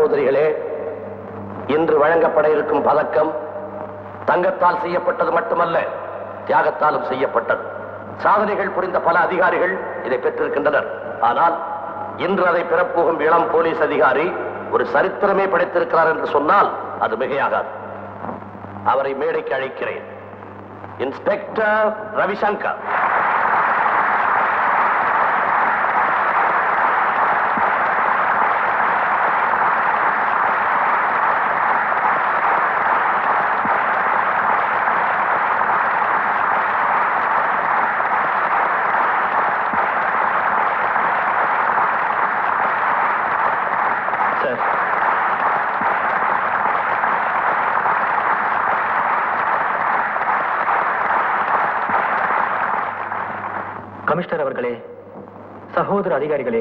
சகோதரிகளே, இன்று வழங்கப்பட இருக்கும் பதக்கம் தங்கத்தால் செய்யப்பட்டது மட்டுமல்ல, தியாகத்தாலும் செய்யப்பட்டது. சாதனைகள் புரிந்த பல அதிகாரிகள் இதை பெற்றிருக்கின்றனர். ஆனால் இன்று அதை பெறப்போகும் இளம் போலீஸ் அதிகாரி ஒரு சரித்திரமே படைத்திருக்கிறார் என்று சொன்னால் அது மிகையாகாது. அவரை மேடைக்கு அழைக்கிறேன். இன்ஸ்பெக்டர் ரவிசங்கர். கமிஷனர் அவர்களே, சகோதர அதிகாரிகளே,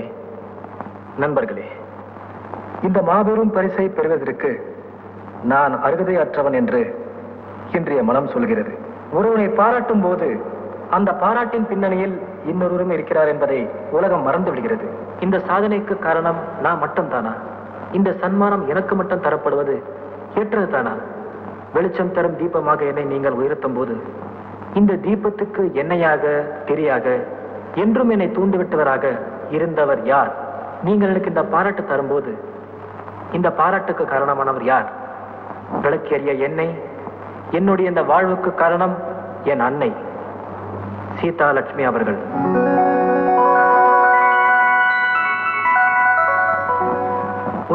நண்பர்களே, இந்த மாபெரும் பரிசை பெறுவதற்கு நான் அருகதையற்றவன் என்று இன்றைய மனம் சொல்கிறது. ஒருவனை பாராட்டும் போது அந்த பாராட்டின் பின்னணியில் இன்னொருவரும் இருக்கிறார் என்பதை உலகம் மறந்து விடுகிறது. இந்த சாதனைக்கு காரணம் நான் மட்டும்தானா? இந்த சன்மானம் எனக்கு மட்டும் தரப்படுவது ஏற்றது தானா? வெளிச்சம் தரும் தீபமாக என்னை நீங்கள் உயர்த்தும் போது இந்த தீபத்துக்கு எண்ணெயாக தெரியாக என்றும் என்னை தூண்டிவிட்டவராக இருந்தவர் யார்? நீங்கள் எனக்கு இந்த பாராட்டு தரும்போது இந்த பாராட்டுக்கு காரணமானவர் யார்? விளக்கேறிய என்னை, என்னுடைய இந்த வாழ்வுக்கு காரணம் என் அன்னை சீதா லட்சுமி அவர்கள்.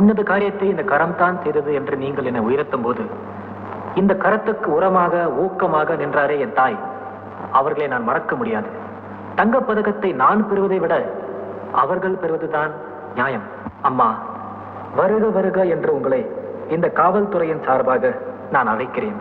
உன்னத காரியத்தை இந்த கரம் தான் செய்தது என்று நீங்கள் என்னை உயர்த்தும் போது இந்த கரத்துக்கு உரமாக ஊக்கமாக நின்றாரே என் தாய், அவர்களை நான் மறக்க முடியாது. தங்கப் பதக்கத்தை நான் பெறுவதை விட அவர்கள் பெறுவதுதான் நியாயம். அம்மா, வருக வருக என்று உங்களை இந்த காவல்துறையின் சார்பாக நான் அழைக்கிறேன்.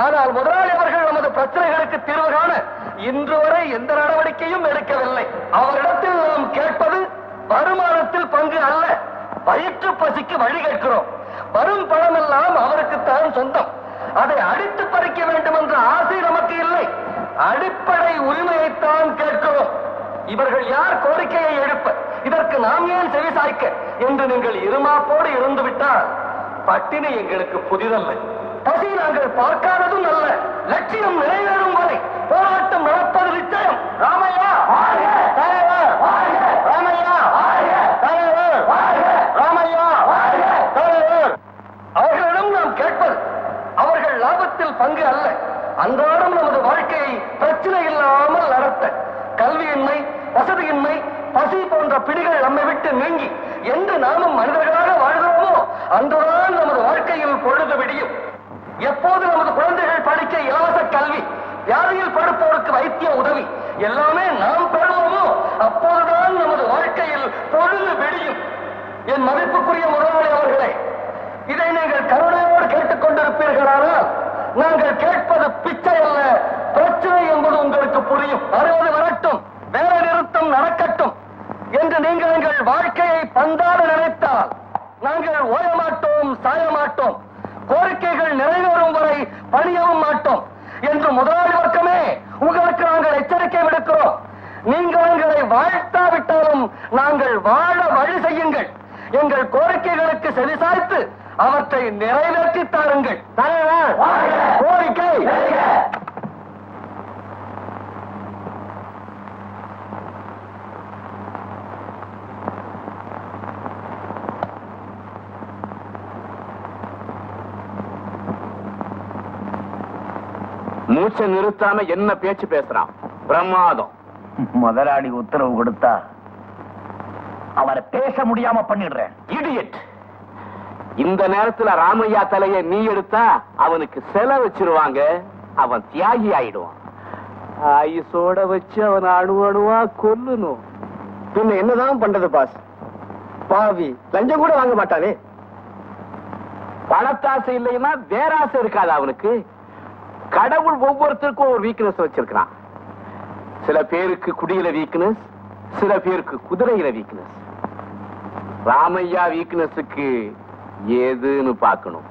ஆனால் முதலாளி அவர்கள் நமது பிரச்சனைகளுக்கு தீர்வு காண இன்று வரை எந்த நடவடிக்கையும் எடுக்கவில்லை. அவரிடத்தில் நாம் கேட்பது வருமானத்தில் பங்கு அல்ல, வயிற்று பசிக்கு வழி கேட்கிறோம். வரும் பணமெல்லாம் அவருக்குத்தான் சொந்தம். அதை அடித்து பறிக்க வேண்டும் என்ற ஆசை நமக்கு இல்லை. அடிப்படை உரிமையைத்தான் கேட்கிறோம். இவர்கள் யார் கோரிக்கையை எழுப்ப, இதற்கு நாம் ஏன் செவிசாய்க்க என்று நீங்கள் இருமாப்போடு இருந்து விட்டால் பட்டினி எங்களுக்கு புதிதல்ல. பசி நாங்கள் பார்க்காததும் அல்ல. லட்சியம் நிறைவேறும் வரை போராட்டம் நடப்பது நிச்சயம். ராமையா தலைவர், ராமையா தலைவர், ராமையா தலைவர். அவர்களிடம் நாம் கேட்பது அவர்கள் லாபத்தில் பங்கு அல்ல, அன்றாடம் நமது வாழ்க்கையை பிரச்சனை இல்லாமல் நடத்த. கல்வியின்மை, வசதியின்மை, பசி போன்ற பிடிகள் நம்மை விட்டு நீங்கி என்று நாமும் மனிதர்களாக வாழ்கிறோமோ அன்றுதான் நமது வாழ்க்கையில் பொழுது விடியும். எப்போது நமது குழந்தைகள் படிக்க இலவச கல்வி, வியாதியில் படுப்போருக்கு வைத்திய உதவி எல்லாமே நாம் பெறுவோமோ அப்போதுதான் நமது வாழ்க்கையில் பொழுது விடியும். என் மதிப்புக்குரிய முதலாளி அவர்களே, இதை நீங்கள் கருணையோடு கேட்டுக் கொண்டிருப்பீர்களானால் நாங்கள் கேட்பது பிச்சை அல்ல, பிரச்சனை என்பது உங்களுக்கு புரியும். வருவது வரட்டும், வேலை நிறுத்தம் நடக்கட்டும் என்று நீங்கள் எங்கள் வாழ்க்கையை பந்தாட நினைத்தால் நாங்கள் ஓயமாட்டோம், சாயமாட்டோம். கோரிக்கைகள் நிறைவேறும் வரை பணியவும் மாட்டோம் என்று முதலாளி வர்க்கமே உங்களுக்கு நாங்கள் எச்சரிக்கை விடுக்கிறோம். நீங்கள் எங்களை வாழ்த்தாவிட்டாலும் நாங்கள் வாழ வழி செய்யுங்கள். எங்கள் கோரிக்கைகளுக்கு செவிசாய்த்து அவற்றை நிறைவேற்றி தாருங்கள். கோரிக்கை மூச்சை நிறுத்தாம என்ன பேச்சு பேசுறான்? பிரமாதம். முதலாளி உத்தரவு கொடுத்தா அவரை பேச முடியாம பண்ணிடுறேன். இடியட். இந்த நேரத்துல ராமையா தலையை நீ எடுத்தா அவனுக்கு செல வச்சிருவாங்க. அவன் தியாகி ஆயிடுவான். ஆயுசோட வச்சு அவன் அணுவணுவா கொல்லணும். பின்ன என்னதான் பண்றது பாஸ்? பாவி லஞ்சம் கூட வாங்க மாட்டானே. பணத்தாசை இல்லைன்னா வேற ஆசை இருக்காது அவனுக்கு. கடவுள் ஒவ்வொருத்தருக்கும் ஒரு வீக்னஸ் வச்சிருக்கான். சில பேருக்கு குடியில வீக்னஸ், சில பேருக்கு குதிரையில வீக்னஸ். ராமையா வீக்னஸுக்கு ஏதுன்னு பார்க்கணும்.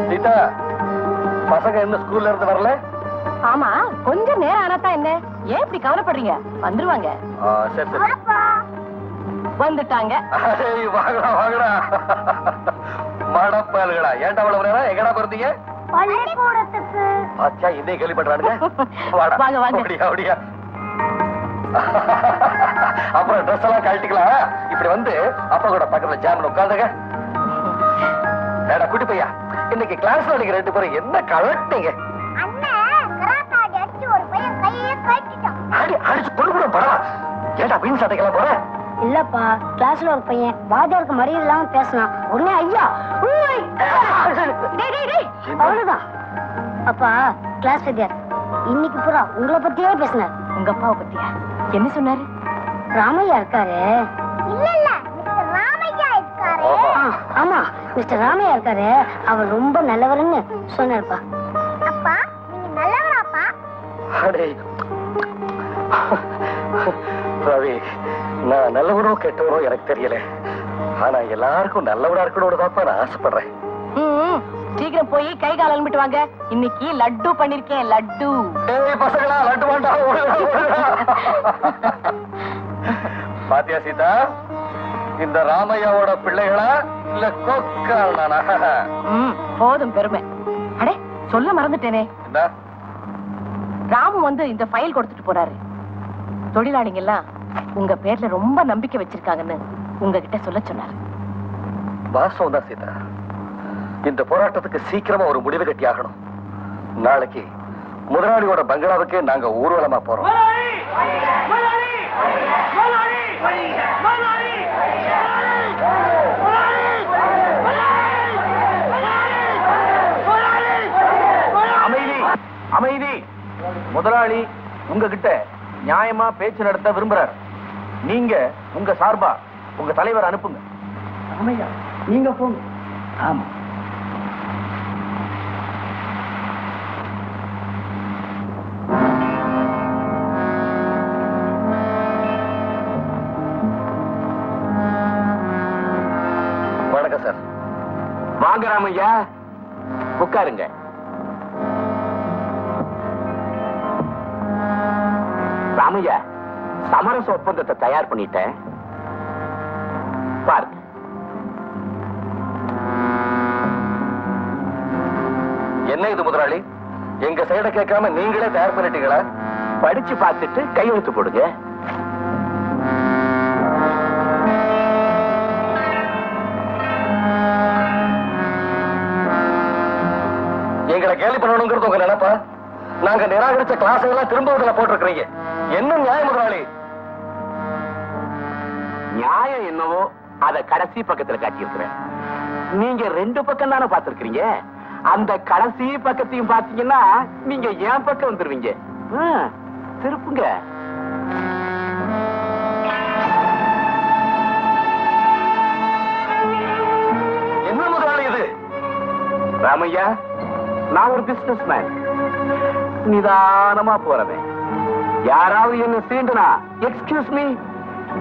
சீதா, பசங்க என்ன ஸ்கூல்ல இருந்து வரல? ஆமா, கொஞ்சம் நேரம் ஆனாதான் என்ன? ஏன் இப்படி கவலைப்படுறீங்க? வந்துருவாங்க. சரி சரி. வந்துட்டாங்க. வாங்கடா வாங்கடா. மடப்பாலுகளா, ஏன்டா அவ்வளவு நேரம் எங்கடா போறீங்க? பள்ளிக்கூடத்துக்கு. அச்சா, இன்னைக்கு கேள்விப்படுறானுங்க. வாடா வாங்க வாங்க. அப்படியா அப்படியா. அப்புறம் ட்ரெஸ் எல்லாம் கழட்டிக்கலாம். இப்படி வந்து அப்பா கூட பக்கத்துல ஜாமன் உட்காந்துங்க. குட்டி பையா, இன்னைக்கு கிளாஸ்ல நீங்க 2 பேரும் என்ன கழட்டிங்க? அடிச்சு கொண்டு கூட பரவா. ஏடா வீண் சட்டைக்கெல்லாம் போற? இல்லப்பா, கிளாஸ்ல ஒரு பையன் வாத்தியாருக்கு மரியாதை இல்லாம பேசினான். உடனே ஐயா அவ்வளவுதான். அப்பா, கிளாஸ் வாத்தியார் இன்னைக்கு பூரா உங்களை பத்தியே பேசினார். உங்க அப்பாவை பத்தியா? என்ன சொன்னாரு? ராமையா இருக்காரு. இல்ல இல்ல, மிஸ்டர் ராமையா இருக்காரு. ஆமா, மிஸ்டர் ராமையா இருக்காரு. அவர் ரொம்ப நல்லவர்னு சொன்னார்ப்பா. அப்பா, நீங்க நல்லவராப்பா? அடே ரவி, நான் நல்லவனோ கெட்டவனோ எனக்கு தெரியல. ஆனா எல்லாருக்கும் நல்லவனா இருக்கணும்னு தான் நான் ஆசைப்படுறேன். சீக்கிரம் போய் கை கால் அலம்பிட்டு வாங்க. இன்னைக்கு லட்டு பண்ணிருக்கேன். லட்டு. ஏய் பசங்களா, லட்டு வேண்டா. பாத்தியா சீதா, இந்த ராமையாவோட பிள்ளைகளா இல்ல கொக்கானா? போதும் பெருமை. அடே, சொல்ல மறந்துட்டேனே. என்ன? ராமு வந்து இந்த ஃபைல் கொடுத்துட்டு போறாரு. தொழிலாளிங்க எல்லாம் உங்க பேர்ல ரொம்ப நம்பிக்கை வச்சிருக்காங்கன்னு உங்ககிட்ட சொல்ல சொன்னாரு. வாசம் தான் சீதா. இந்த போராட்டத்துக்கு சீக்கிரமா ஒரு முடிவு கட்டி ஆகணும். நாளைக்கு முதலாளியோட பங்களாவுக்கே நாங்க ஊர்வலமா போறோம். அமைதி அமைதி. முதலாளி உங்ககிட்ட நியாயமா பேச்சு நடத்த விரும்புறார். நீங்க உங்க சார்பா உங்க தலைவர் அனுப்புங்க. ராமையா, நீங்க போங்க. ஆமா. வணக்கம் சார். வாங்க ராமையா, உட்காருங்க. ராமையா, சமரச ஒப்பந்தத்தை தயார் பண்ணிட்டேன். பாருங்க. என்ன இது முதலாளி, எங்க சைட கேட்காம நீங்களே தயார் பண்ணிட்டீங்களா? படிச்சு பார்த்துட்டு கையெழுத்து போடுங்க. எங்களை கேள்வி பண்ணணுங்கிறது உங்க நினைப்பா? நாங்க நிராகரிச்ச கிளாஸ் எல்லாம் திரும்ப இதுல போட்டிருக்கிறீங்க. என்ன நியாயம் முதலாளி? நியாயம் என்னவோ அத கடைசி பக்கத்துல காட்டியிருக்கிறேன். நீங்க 2 பக்கம் தானே பார்த்திருக்கீங்க. அந்த கடைசி பக்கத்தையும் பாத்தீங்கன்னா நீங்க என் பக்கம் வந்துருவீங்க. திருப்புங்க. என்ன முதலாளி இது? ராமையா, நான் ஒரு பிசினஸ் மேன். நிதானமா போறவன். யாராவது என்ன சீண்டுனா எக்ஸ்கியூஸ் மீ,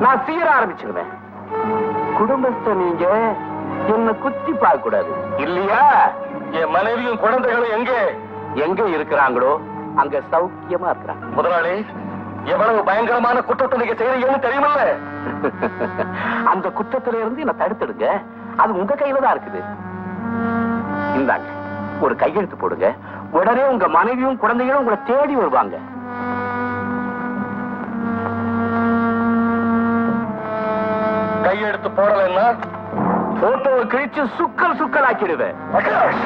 நான் சீர ஆரம்பிச்சிருவேன். குடும்பஸ்த நீங்க என்ன குத்தி பார்க்க கூடாது இல்லையா? என் மனைவியும் குழந்தைகளும் எங்கே எங்க இருக்கிறாங்களோ அங்க சௌக்கியமா இருக்கிறாங்க. முதலாளி, எவ்வளவு பயங்கரமான குற்றத்தை நீங்க செய்றீங்கன்னு தெரியுமில்ல? அந்த குற்றத்தில இருந்து என்ன தடுத்துடுங்க. அது உங்க கையில தான் இருக்குது. இந்தாங்க, ஒரு கையெழுத்து போடுங்க. உடனே உங்க மனைவியும் குழந்தைகளும் உங்களை தேடி வருவாங்க. கையெழுத்து போடலன்னா போட்டோவை கிழிச்சு சுக்கல் சுக்கல் ஆக்கிடுவேன். பிரகாஷ்,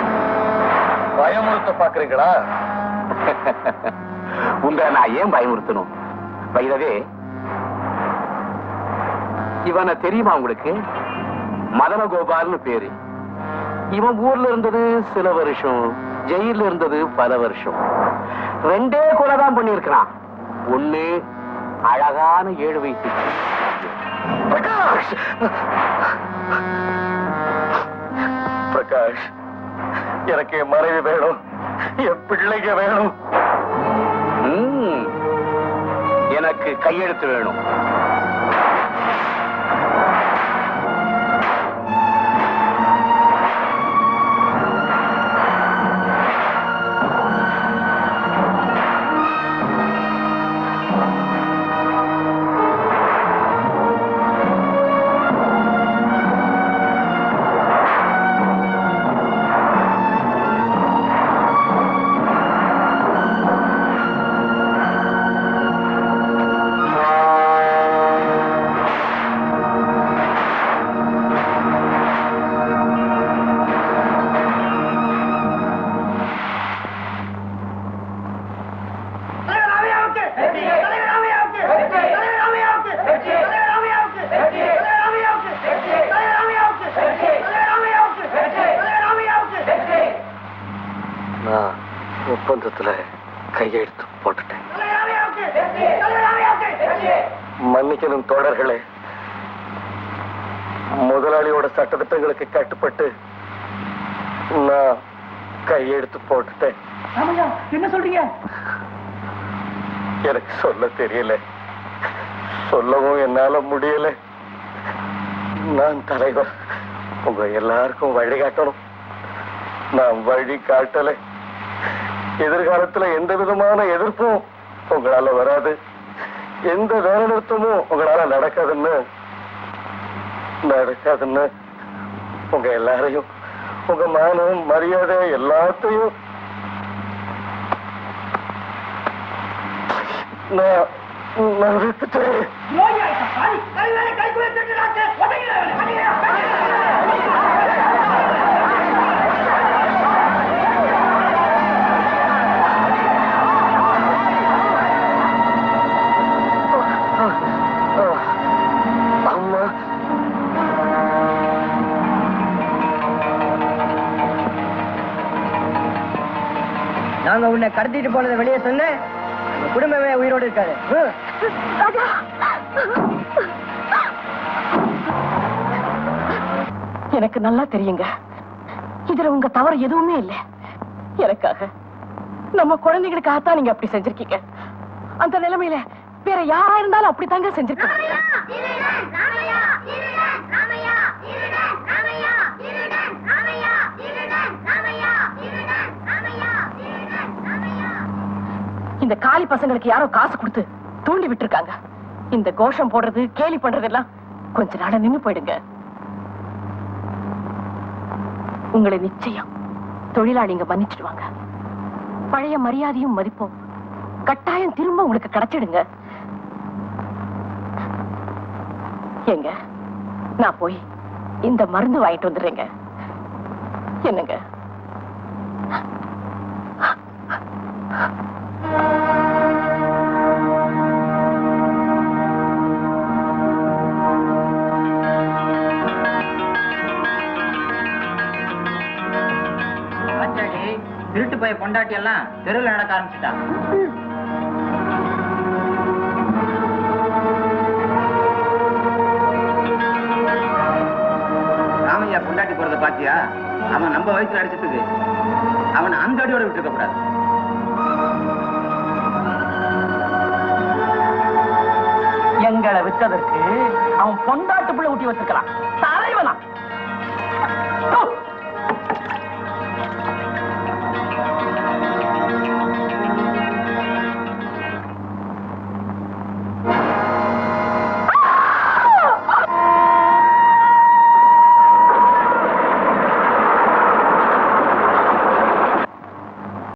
பயமுறுத்த பாக்குறீங்களா? உங்களை நான் ஏன் பயமுறுத்தணும்? வைரவே, இவனை தெரியுமா உங்களுக்கு? மதனகோபால்னு பேரு. இவன் ஊர்ல இருந்தது சில வருஷம், ஜெயில இருந்தது பல வருஷம். 2 கொலை தான் பண்ணியிருக்கிறான். ஒண்ணு அழகான 7 வயசு. பிரகாஷ், பிரகாஷ், எனக்கு என் மனைவி வேணும், என் பிள்ளைங்க வேணும். எனக்கு கையெழுத்து வேணும். நான் ஒப்பந்தத்துல கையெழுத்து போட்டுட்டேன். மன்னிக்கணும் தோழர்களே, முதலாளியோட சட்டத்திட்டங்களுக்கு கட்டுப்பட்டு நான் கையெழுத்து போட்டுட்டேன். என்ன சொல்றீங்க? எனக்கு சொல்ல தெரியல, சொல்லவும் என்னால முடியல. நான் தலைவர், உங்க எல்லாருக்கும் வழிகாட்டணும். நான் வழி காட்டல. எதிர்காலத்துல எந்த விதமான எதிர்ப்பும் உங்களால வராது, எந்த வேலை நிறுத்தமும் உங்களால நடக்காதுன்னு உங்க எல்லாரையும், உங்க மானம் மரியாதை எல்லாத்தையும் நான் விட்டுட்டேன். அம்மா, நாங்க உன்னை கடத்திட்டு போனதை வெளியே சொன்ன குடும்பமே உயிரோடு இருக்காரு. எனக்கு நல்லா தெரியுங்க, இதுல உங்க தவறு எதுவுமே இல்லை. எனக்காக, நம்ம குழந்தைகளுக்காகத்தான் நீங்க அப்படி செஞ்சிருக்கீங்க. அந்த நிலைமையில வேற யாரா இருந்தாலும் அப்படித்தாங்க செஞ்சிருக்கீங்க. இந்த காலி பசங்களுக்கு யாரோ காசு கொடுத்து தூண்டி விட்டுருக்காங்க. இந்த கோஷம் போடுறது, கேலி பண்றதெல்லாம் கொஞ்ச நாள நின்னு போயிடுங்க. உங்களை நிச்சயம் தொழிலாளிங்க மன்னிச்சிடுவாங்க. பழைய மரியாதையும் மதிப்பும் கட்டாயம் திரும்ப உங்களுக்கு கிடைச்சிடுங்க. ஏங்க, நான் போய் இந்த மருந்து வாங்கிட்டு வந்துடுறேங்க. என்னங்க? திருட்டு போய் பொண்டாட்டி எல்லாம் தெருவில் நடக்க ஆரம்பிச்சுட்டா. ராமையா பொண்டாட்டி போறத பாத்தியா? அவன் நம்ம வயசுல அடிச்சதுக்கு அவன் அந்த அடியோட விட்டுருக்க கூடாது. எங்களை விட்டதற்கு அவன் பொண்டாட்டு பிள்ளை ஊட்டி வச்சிருக்கலாம் தலைவனா